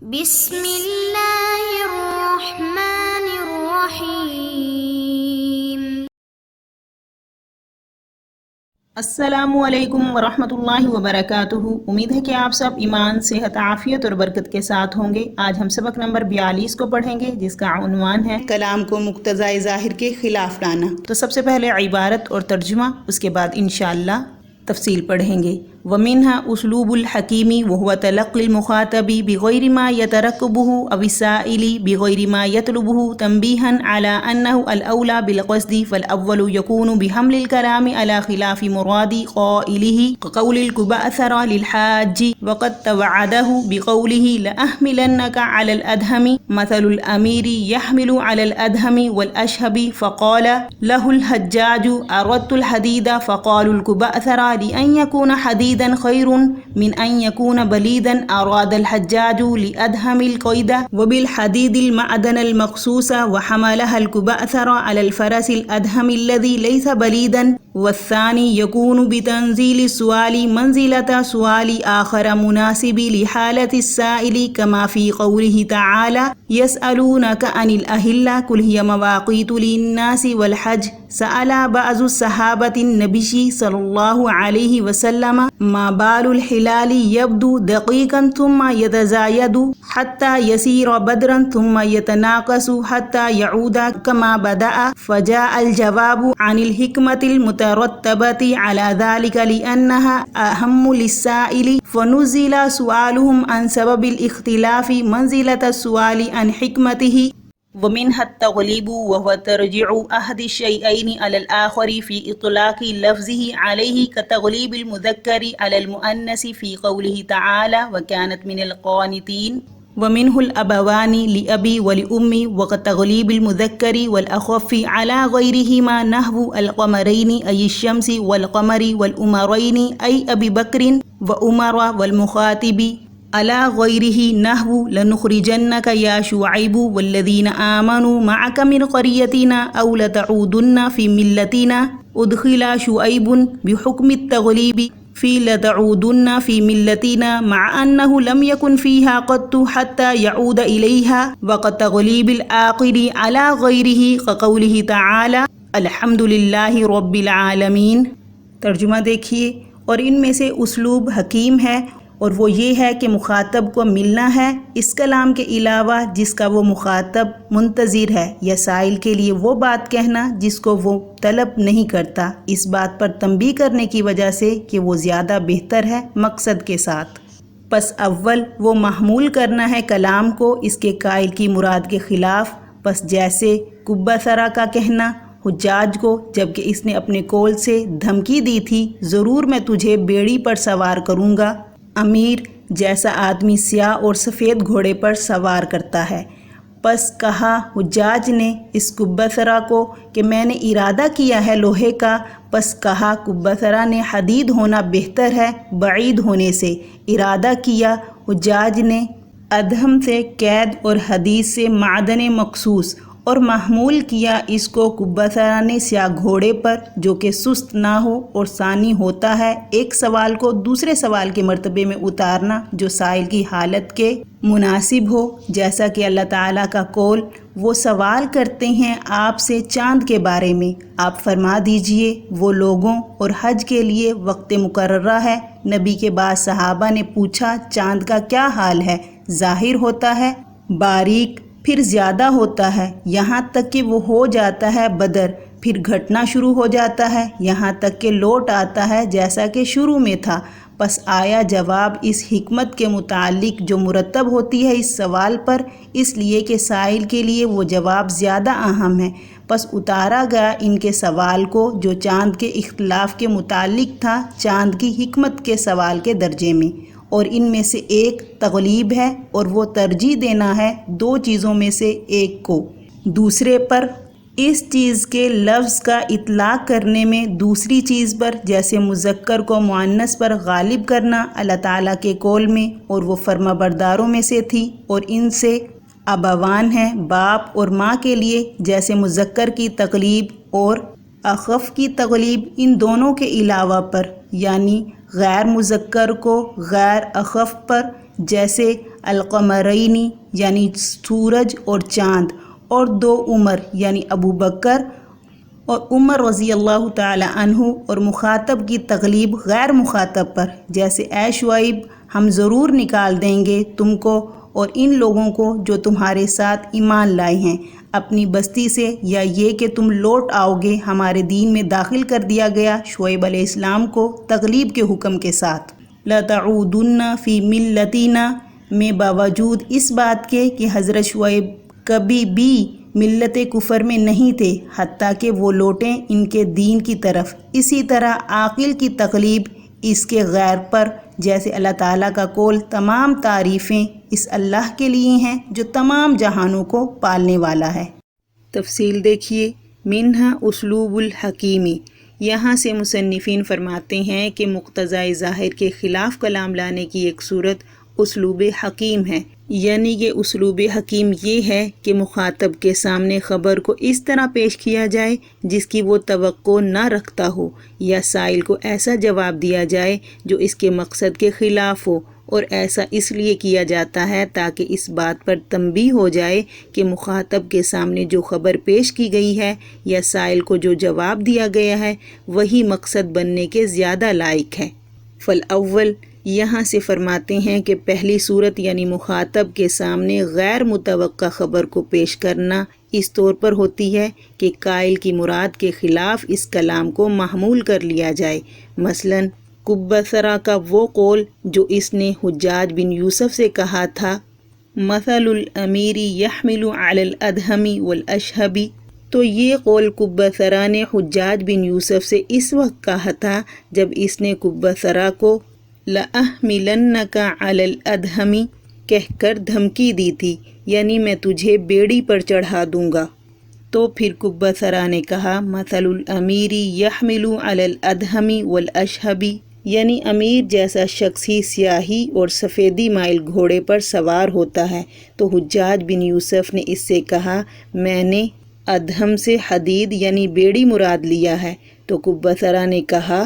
بسم اللہ الرحمن الرحیم۔ السلام علیکم ورحمۃ اللہ وبرکاتہ۔ امید ہے کہ آپ سب ایمان، صحت، عافیت اور برکت کے ساتھ ہوں گے۔ آج ہم سبق نمبر 42 کو پڑھیں گے، جس کا عنوان ہے کلام کو مقتضائے ظاہر کے خلاف لانا۔ تو سب سے پہلے عبارت اور ترجمہ، اس کے بعد انشاءاللہ تفصیل پڑھیں گے۔ ومنها اسلوب الحکیم وهو تلقی المخاطب بغیر ما يترقبه او السائل بغیر ما يطلبه تنبیہا على انه الاولى بالقصد، فالاول يكون بحمل الكلام على خلاف مراد قائله كقول الكبأثر للحاج، وقد توعده بقوله لأحملنك على الأدهم مثل الأمير يحمل على الأدهم والأشهب، فقال له الحجاج أردت الحديد، فقال الكبأثر لأن يكون حديدا خير من أن يكون بليدا، أراد الحجاج لأدهم القيد وبالحديد المعدن المخصوص، وحملها الكبأثر على الفرس الأدهم الذي ليس بليدا، والثاني يكون بتنزيل السؤال منزلة سؤال آخر مناسب لحالة السائل، كما في قوله تعالى يسألونك عن الأهلة قل هي مواقيت للناس والحج، سأل بعض الصحابة النبي صلى الله عليه وسلم ما بال الحلال يبدو دقيقا ثم يتزايد حتى يصير بدرا ثم يتناقص حتى يعود كما بدأ، فجاء الجواب عن الحكمة المترتبة على ذلك لأنها أهم للسائل، فنزل سؤالهم عن سبب الاختلاف منزلة السؤال عن حكمته۔ ومنها التغليب وهو ترجع أحد الشيئين على الآخر في إطلاق لفظه عليه، كتغليب المذكر على المؤنث في قوله تعالى وكانت من القانتين، ومنه الأبوان لأبي ولأمي، وكتغليب المذكر والأخف على غيرهما نحو القمرين أي الشمس والقمر، والأمرين أي أبي بكر وعمر، والمخاطب على غيره نحو لنخرجنك يا شعيب والذين آمنوا معك من قريتنا أو لتعودن في ملتنا، أدخل شعيب بحكم التغليب في لتعودن في ملتنا مع أنه لم يكن فيها قط حتى يعود إليها، وكتغليب الآخر على غيره كقوله تعالى الحمد لله رب العالمين۔ ترجمہ دیکھیے، اور ان میں سے اسلوب حکیم ہے، اور وہ یہ ہے کہ مخاطب کو ملنا ہے اس کلام کے علاوہ جس کا وہ مخاطب منتظر ہے، یا سائل کے لیے وہ بات کہنا جس کو وہ طلب نہیں کرتا، اس بات پر تنبیہ کرنے کی وجہ سے کہ وہ زیادہ بہتر ہے مقصد کے ساتھ۔ پس اول وہ محمول کرنا ہے کلام کو اس کے قائل کی مراد کے خلاف، پس جیسے کبّثرا کا کہنا حجاج کو جبکہ اس نے اپنے قول سے دھمکی دی تھی ضرور میں تجھے بیڑی پر سوار کروں گا، امیر جیسا آدمی سیاہ اور سفید گھوڑے پر سوار کرتا ہے۔ پس کہا حجاج نے اس کبّثرا کو کہ میں نے ارادہ کیا ہے لوہے کا، پس کہا کبّثرا نے حدید ہونا بہتر ہے بعید ہونے سے، ارادہ کیا حجاج نے ادہم سے قید اور حدید سے معدن مخصوص، اور محمول کیا اس کو کبّثرا نے سیاہ گھوڑے پر جو کہ سست نہ ہو، اور ثانی ہوتا ہے ایک سوال کو دوسرے سوال کے مرتبے میں اتارنا جو سائل کی حالت کے مناسب ہو، جیسا کہ اللہ تعالیٰ کا قول وہ سوال کرتے ہیں آپ سے چاند کے بارے میں، آپ فرما دیجئے وہ لوگوں اور حج کے لیے وقت مقررہ ہے۔ نبی کے بعد صحابہ نے پوچھا چاند کا کیا حال ہے؟ ظاہر ہوتا ہے باریک، پھر زیادہ ہوتا ہے یہاں تک کہ وہ ہو جاتا ہے بدر، پھر گھٹنا شروع ہو جاتا ہے یہاں تک کہ لوٹ آتا ہے جیسا کہ شروع میں تھا۔ پس آیا جواب اس حکمت کے متعلق جو مرتب ہوتی ہے اس سوال پر، اس لیے کہ سائل کے لیے وہ جواب زیادہ اہم ہے، پس اتارا گیا ان کے سوال کو جو چاند کے اختلاف کے متعلق تھا چاند کی حکمت کے سوال کے درجے میں، اور ان میں سے ایک تغلیب ہے اور وہ ترجیح دینا ہے دو چیزوں میں سے ایک کو دوسرے پر، اس چیز کے لفظ کا اطلاق کرنے میں دوسری چیز پر، جیسے مذکر کو مؤنث پر غالب کرنا اللہ تعالیٰ کے قول میں، اور وہ فرما برداروں میں سے تھی، اور ان سے ابوان ہیں باپ اور ماں کے لیے، جیسے مذکر کی تغلیب اور اخف کی تغلیب ان دونوں کے علاوہ پر، یعنی غیر مذکر کو غیر اخف پر، جیسے القمرینی یعنی سورج اور چاند، اور 2 عمر یعنی ابو بکر اور عمر رضی اللہ تعالی عنہ، اور مخاطب کی تغلیب غیر مخاطب پر، جیسے اے شعیب ہم ضرور نکال دیں گے تم کو اور ان لوگوں کو جو تمہارے ساتھ ایمان لائے ہیں اپنی بستی سے، یا یہ کہ تم لوٹ آؤ گے ہمارے دین میں داخل کر دیا گیا شعیب علیہ السلام کو تغلیب کے حکم کے ساتھ۔ لَتَعُودُنَّ فِي مِلَّتِنَا میں باوجود اس بات کے کہ حضرت شعیب کبھی بھی ملت کفر میں نہیں تھے حتیٰ کہ وہ لوٹیں ان کے دین کی طرف۔ اسی طرح عاقل کی تغلیب اس کے غیر پر، جیسے اللہ تعالیٰ کا قول تمام تعریفیں اس اللہ کے لیے ہیں جو تمام جہانوں کو پالنے والا ہے۔ تفصیل دیکھیے، منہا اسلوب الحکیمی، یہاں سے مصنفین فرماتے ہیں کہ مقتضائے ظاہر کے خلاف کلام لانے کی ایک صورت اسلوب حکیم ہے، یعنی کہ اسلوب حکیم یہ ہے کہ مخاطب کے سامنے خبر کو اس طرح پیش کیا جائے جس کی وہ توقع نہ رکھتا ہو، یا سائل کو ایسا جواب دیا جائے جو اس کے مقصد کے خلاف ہو، اور ایسا اس لیے کیا جاتا ہے تاکہ اس بات پر تنبیہ ہو جائے کہ مخاطب کے سامنے جو خبر پیش کی گئی ہے یا سائل کو جو جواب دیا گیا ہے وہی مقصد بننے کے زیادہ لائق ہے۔ فالاول، یہاں سے فرماتے ہیں کہ پہلی صورت یعنی مخاطب کے سامنے غیر متوقع خبر کو پیش کرنا اس طور پر ہوتی ہے کہ قائل کی مراد کے خلاف اس کلام کو محمول کر لیا جائے۔ مثلاً کبثرہ کا وہ قول جو اس نے حجاج بن یوسف سے کہا تھا، مثل الامیر یحمل علی الادہم والاشہب، تو یہ قول کبثرہ نے حجاج بن یوسف سے اس وقت کہا تھا جب اس نے کبثرہ کو لَأَحْمِلَنَّكَ عَلَى الْأَدْهَمِ کہہ کر دھمکی دی تھی، یعنی میں تجھے بیڑی پر چڑھا دوں گا۔ تو پھر کبثرہ نے کہا مثل الامیر یحمل علی الادہم والاشہب، یعنی امیر جیسا شخص ہی سیاہی اور سفیدی مائل گھوڑے پر سوار ہوتا ہے۔ تو حجاج بن یوسف نے اس سے کہا میں نے ادہم سے حدید یعنی بیڑی مراد لیا ہے۔ تو کبثرہ نے کہا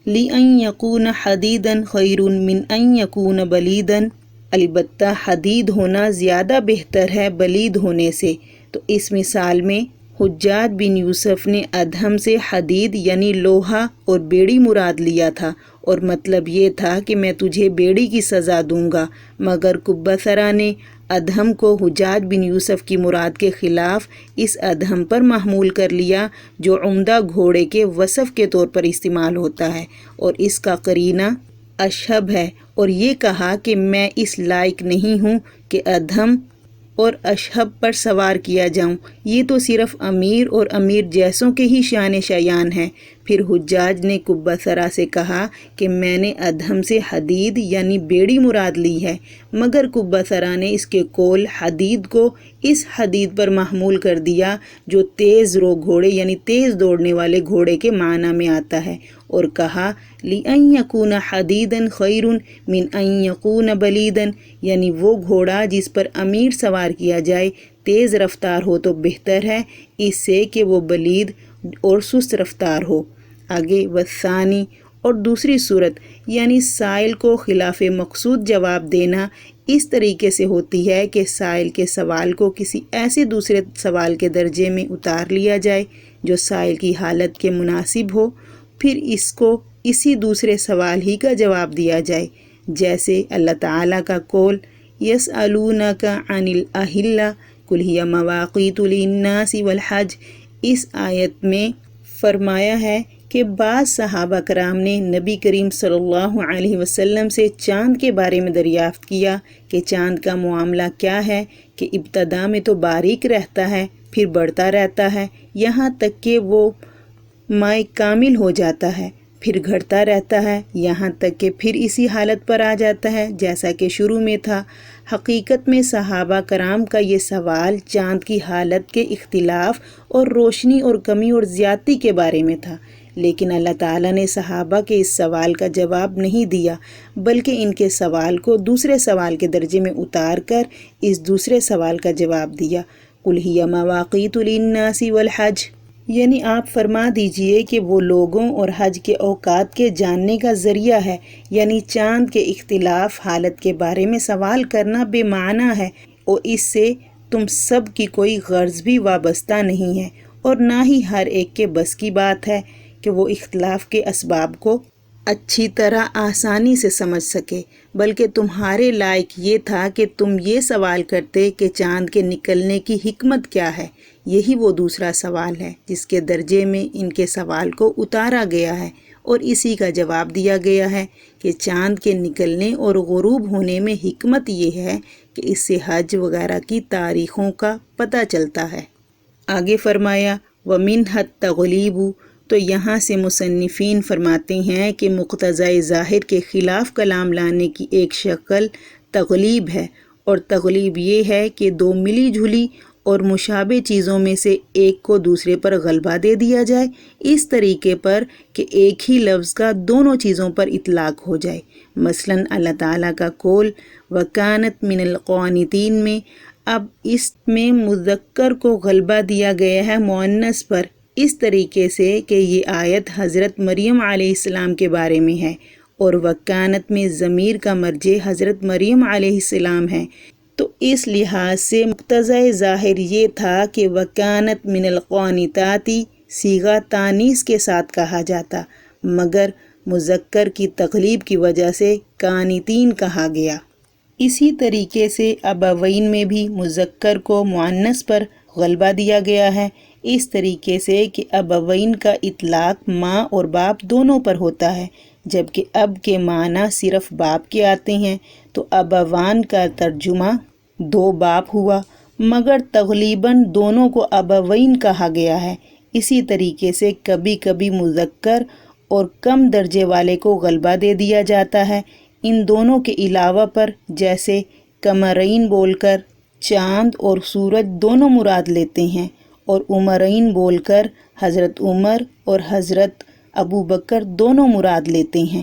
لِأَن يَكُونَ حَدِيدًا خَيْرٌ مِّنْ أَن يَكُونَ بَلِيدًا، البتہ حدید ہونا زیادہ بہتر ہے بلید ہونے سے۔ تو اس مثال میں حجاج بن یوسف نے ادہم سے حدید یعنی لوہا اور بیڑی مراد لیا تھا، اور مطلب یہ تھا کہ میں تجھے بیڑی کی سزا دوں گا، مگر کبثرہ نے ادہم کو حجاج بن یوسف کی مراد کے خلاف اس ادہم پر محمول کر لیا جو عمدہ گھوڑے کے وصف کے طور پر استعمال ہوتا ہے، اور اس کا قرینہ اشہب ہے، اور یہ کہا کہ میں اس لائق نہیں ہوں کہ ادہم اور اشہب پر سوار کیا جاؤں، یہ تو صرف امیر اور امیر جیسوں کے ہی شان شایان ہیں۔ پھر حجاج نے کبثرہ سے کہا کہ میں نے ادہم سے حدید یعنی بیڑی مراد لی ہے، مگر کبثرہ نے اس کے قول حدید کو اس حدید پر محمول کر دیا جو تیز رو گھوڑے یعنی تیز دوڑنے والے گھوڑے کے معنی میں آتا ہے، اور کہا لِأَن يَكُونَ حَدِيدًا خَيْرٌ مِّنْ أَن يَكُونَ بَلِيدًا، یعنی وہ گھوڑا جس پر امیر سوار کیا جائے تیز رفتار ہو تو بہتر ہے اس سے کہ وہ بلید اور سست رفتار ہو۔ آگے والثانی، اور دوسری صورت یعنی سائل کو خلاف مقصود جواب دینا اس طریقے سے ہوتی ہے کہ سائل کے سوال کو کسی ایسے دوسرے سوال کے درجے میں اتار لیا جائے جو سائل کی حالت کے مناسب ہو، پھر اس کو اسی دوسرے سوال ہی کا جواب دیا جائے، جیسے اللہ تعالیٰ کا قول يَسْأَلُونَكَ عَنِ الْأَهِلَّةِ قُلْ هِيَ مَوَاقِيتُ لِلنَّاسِ وَالْحَجِّ، اس آیت میں فرمایا ہے کہ بعض صحابہ کرام نے نبی کریم صلی اللہ علیہ وسلم سے چاند کے بارے میں دریافت کیا کہ چاند کا معاملہ کیا ہے، کہ ابتدا میں تو باریک رہتا ہے پھر بڑھتا رہتا ہے یہاں تک کہ وہ مائع کامل ہو جاتا ہے، پھر گھٹتا رہتا ہے یہاں تک کہ پھر اسی حالت پر آ جاتا ہے جیسا کہ شروع میں تھا۔ حقیقت میں صحابہ کرام کا یہ سوال چاند کی حالت کے اختلاف اور روشنی اور کمی اور زیادتی کے بارے میں تھا، لیکن اللہ تعالیٰ نے صحابہ کے اس سوال کا جواب نہیں دیا، بلکہ ان کے سوال کو دوسرے سوال کے درجے میں اتار کر اس دوسرے سوال کا جواب دیا۔ قُلْ هِيَ مَوَاقِيتُ لِلنَّاسِ وَالْحَجِّ، یعنی آپ فرما دیجئے کہ وہ لوگوں اور حج کے اوقات کے جاننے کا ذریعہ ہے، یعنی چاند کے اختلاف حالت کے بارے میں سوال کرنا بے معنی ہے، اور اس سے تم سب کی کوئی غرض بھی وابستہ نہیں ہے، اور نہ ہی ہر ایک کے بس کی بات ہے کہ وہ اختلاف کے اسباب کو اچھی طرح آسانی سے سمجھ سکے، بلکہ تمہارے لائق یہ تھا کہ تم یہ سوال کرتے کہ چاند کے نکلنے کی حکمت کیا ہے۔ یہی وہ دوسرا سوال ہے جس کے درجے میں ان کے سوال کو اتارا گیا ہے، اور اسی کا جواب دیا گیا ہے کہ چاند کے نکلنے اور غروب ہونے میں حکمت یہ ہے کہ اس سے حج وغیرہ کی تاریخوں کا پتہ چلتا ہے۔ آگے فرمایا وَمِنْهَا التَّغْلِيبُ، تو یہاں سے مصنفین فرماتے ہیں کہ مقتضۂ ظاہر کے خلاف کلام لانے کی ایک شکل تغلیب ہے، اور تغلیب یہ ہے کہ دو ملی جھلی اور مشابہ چیزوں میں سے ایک کو دوسرے پر غلبہ دے دیا جائے، اس طریقے پر کہ ایک ہی لفظ کا دونوں چیزوں پر اطلاق ہو جائے۔ مثلاً اللہ تعالیٰ کا قول وَكَانَتْ مِنَ الْقَانِتِينَ میں، اب اس میں مذکر کو غلبہ دیا گیا ہے مؤنث پر، اس طریقے سے کہ یہ آیت حضرت مریم علیہ السلام کے بارے میں ہے، اور وکانت میں ضمیر کا مرجع حضرت مریم علیہ السلام ہے، تو اس لحاظ سے مقتضۂ ظاہر یہ تھا کہ وکانت من القانتاتی صیغہ تانیث کے ساتھ کہا جاتا، مگر مذکر کی تغلیب کی وجہ سے قانتین کہا گیا۔ اسی طریقے سے ابوین میں بھی مذکر کو مؤنث پر غلبہ دیا گیا ہے، اس طریقے سے کہ ابوین کا اطلاق ماں اور باپ دونوں پر ہوتا ہے، جبکہ اب کے معنی صرف باپ کے آتے ہیں، تو ابوان کا ترجمہ دو باپ ہوا، مگر تغلیباً دونوں کو ابوین کہا گیا ہے۔ اسی طریقے سے کبھی کبھی مذکر اور کم درجے والے کو غلبہ دے دیا جاتا ہے ان دونوں کے علاوہ پر، جیسے قمرین بول کر چاند اور سورج دونوں مراد لیتے ہیں، اور عمرین بول کر حضرت عمر اور حضرت ابو بکر دونوں مراد لیتے ہیں۔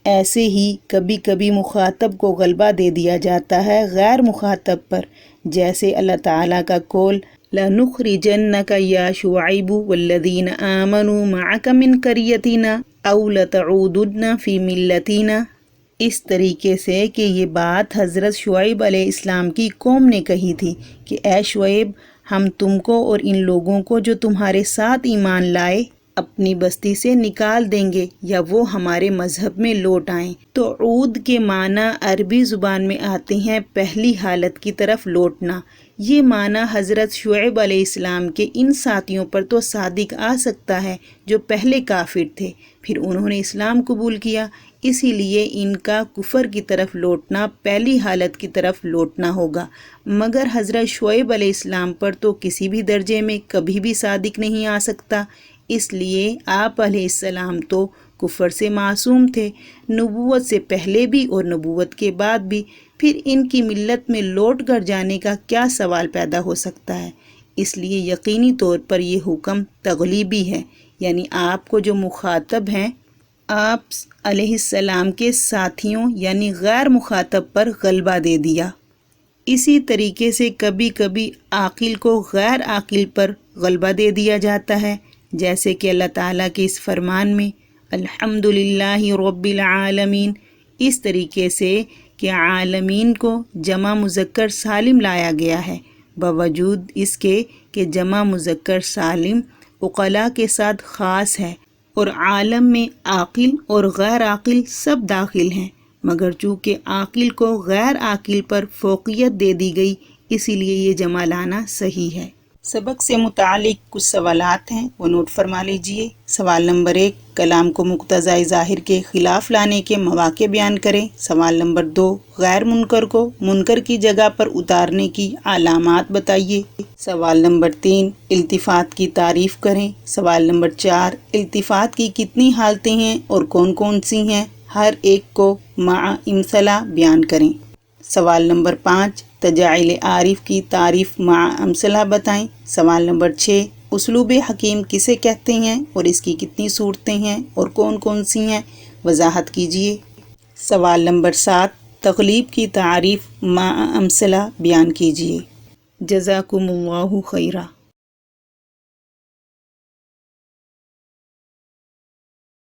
ایسے ہی کبھی کبھی مخاطب کو غلبہ دے دیا جاتا ہے غیر مخاطب پر، جیسے اللہ تعالیٰ کا قول لَنُخْرِجَنَّكَ يَا شُعَيْبُ وَالَّذِينَ آمَنُوا مَعَكَ مِنْ قَرْيَتِنَا أَوْ لَتَعُودُنَّ فِي مِلَّتِنَا، اس طریقے سے کہ یہ بات حضرت شعیب علیہ السلام کی قوم نے کہی تھی کہ اے شعیب، ہم تم کو اور ان لوگوں کو جو تمہارے ساتھ ایمان لائے اپنی بستی سے نکال دیں گے، یا وہ ہمارے مذہب میں لوٹ آئیں۔ تو عود کے معنی عربی زبان میں آتے ہیں پہلی حالت کی طرف لوٹنا۔ یہ معنی حضرت شعیب علیہ السلام کے ان ساتھیوں پر تو صادق آ سکتا ہے جو پہلے کافر تھے، پھر انہوں نے اسلام قبول کیا، اسی لیے ان کا کفر کی طرف لوٹنا پہلی حالت کی طرف لوٹنا ہوگا، مگر حضرت شعیب علیہ السلام پر تو کسی بھی درجے میں کبھی بھی صادق نہیں آ سکتا، اس لیے آپ علیہ السلام تو کفر سے معصوم تھے، نبوت سے پہلے بھی اور نبوت کے بعد بھی، پھر ان کی ملت میں لوٹ کر جانے کا کیا سوال پیدا ہو سکتا ہے؟ اس لیے یقینی طور پر یہ حکم تغلیبی ہے، یعنی آپ کو جو مخاطب ہیں آپ علیہ السلام کے ساتھیوں یعنی غیر مخاطب پر غلبہ دے دیا۔ اسی طریقے سے کبھی کبھی عاقل کو غیر عاقل پر غلبہ دے دیا جاتا ہے، جیسے کہ اللہ تعالیٰ کے اس فرمان میں الحمدللہ رب العالمین، اس طریقے سے کہ عالمین کو جمع مذکر سالم لایا گیا ہے، باوجود اس کے کہ جمع مذکر سالم عقلاء کے ساتھ خاص ہے، اور عالم میں عاقل اور غیر عاقل سب داخل ہیں، مگر چونکہ عاقل کو غیر عاقل پر فوقیت دے دی گئی، اسی لیے یہ جمع لانا صحیح ہے۔ سبق سے متعلق کچھ سوالات ہیں، وہ نوٹ فرما لیجئے۔ سوال نمبر 1، کلام کو مقتضۂ ظاہر کے خلاف لانے کے مواقع بیان کریں۔ سوال نمبر 2، غیر منکر کو منکر کی جگہ پر اتارنے کی علامات بتائیے۔ سوال نمبر 3، التفات کی تعریف کریں۔ سوال نمبر 4، التفات کی کتنی حالتیں ہیں اور کون کون سی ہیں؟ ہر ایک کو مع امثلہ بیان کریں۔ سوال نمبر 5، تجاعل عارف کی تعریف مع امثلہ بتائیں۔ سوال نمبر 6، اسلوب حکیم کسے کہتے ہیں اور اس کی کتنی صورتیں ہیں اور کون کون سی ہیں؟ وضاحت کیجیے۔ سوال نمبر 7، تغلیب کی تعریف مع امثلہ بیان کیجیے۔ جزاکم اللہ خیرہ۔